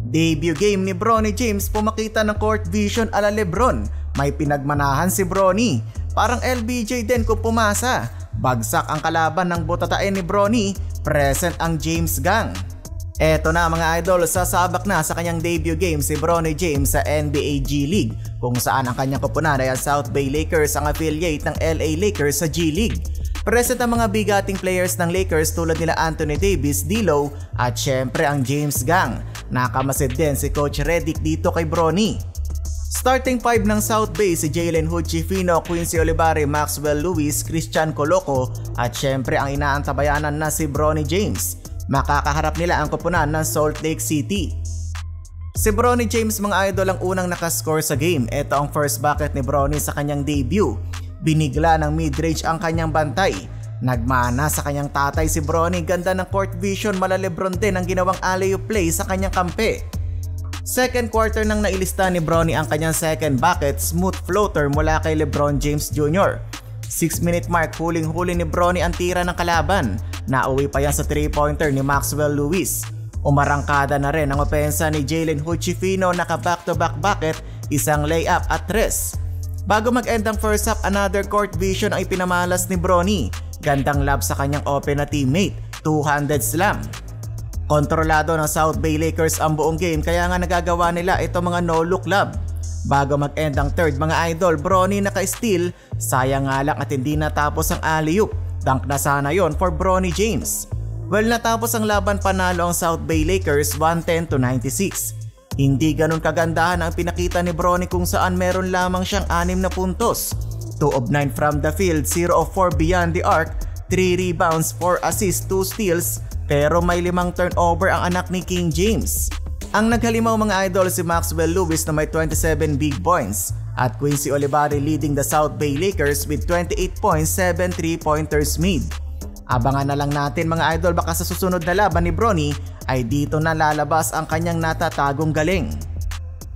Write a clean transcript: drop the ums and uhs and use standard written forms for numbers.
Debut game ni Bronny James pumakita ng court vision ala Lebron. May pinagmanahan si Bronny. Parang LBJ din kung pumasa. Bagsak ang kalaban ng butatain ni Bronny. Present ang James Gang. Eto na mga idol, sasabak na sa kanyang debut game si Bronny James sa NBA G League, kung saan ang kanyang koponan ay ang South Bay Lakers, ang affiliate ng LA Lakers sa G League. Present ang mga bigating players ng Lakers tulad nila Anthony Davis, D'Lo at syempre ang James Gang. Nakamasid din si Coach Redick dito kay Bronny. Starting 5 ng South Bay si Jalen Hood-Schifino, Quincy Olivari, Maxwell Lewis, Christian Coloco at syempre ang inaantabayanan na si Bronny James. Makakaharap nila ang koponan ng Salt Lake City. Si Bronny James mga idol ang unang nakascore sa game. Ito ang first bucket ni Bronny sa kanyang debut. Binigla ng mid-range ang kanyang bantay. Nagmana sa kanyang tatay si Bronny, ganda ng court vision, mala Lebron din ang ginawang alley-oop play sa kanyang kampe. Second quarter nang nailista ni Bronny ang kanyang second bucket, smooth floater mula kay LeBron James Jr. 6-minute mark, huling-huli ni Bronny ang tira ng kalaban. Nauwi pa yan sa 3-pointer ni Maxwell Lewis. Umarangkada na rin ang opensa ni Jalen Hood-Schifino, naka back-to-back bucket, isang layup at tres. Bago mag-end ang first half, another court vision ang ipinamalas ni Bronny. Gandang lob sa kanyang open na teammate, two-handed slam. Kontrolado ng South Bay Lakers ang buong game kaya nga nagagawa nila ito mga no-look lob. Bago mag-end ang third mga idol, Bronny naka-steal, sayang nga lang at hindi natapos ang alley-oop. Dunk na sana yon for Bronny James. Well, natapos ang laban, panalo ang South Bay Lakers 110-96. Hindi ganun kagandahan ang pinakita ni Bronny kung saan meron lamang siyang 6 na puntos. 2 of 9 from the field, 0 of 4 beyond the arc, 3 rebounds, 4 assists, 2 steals, pero may 5 turnover ang anak ni King James. Ang naghalimaw mga idol si Maxwell Lewis na may 27 big points at Quincy Olivari leading the South Bay Lakers with 28 points, 7 3-pointers made. Abangan na lang natin mga idol, baka sa susunod na laban ni Bronny ay dito na lalabas ang kanyang natatagong galing.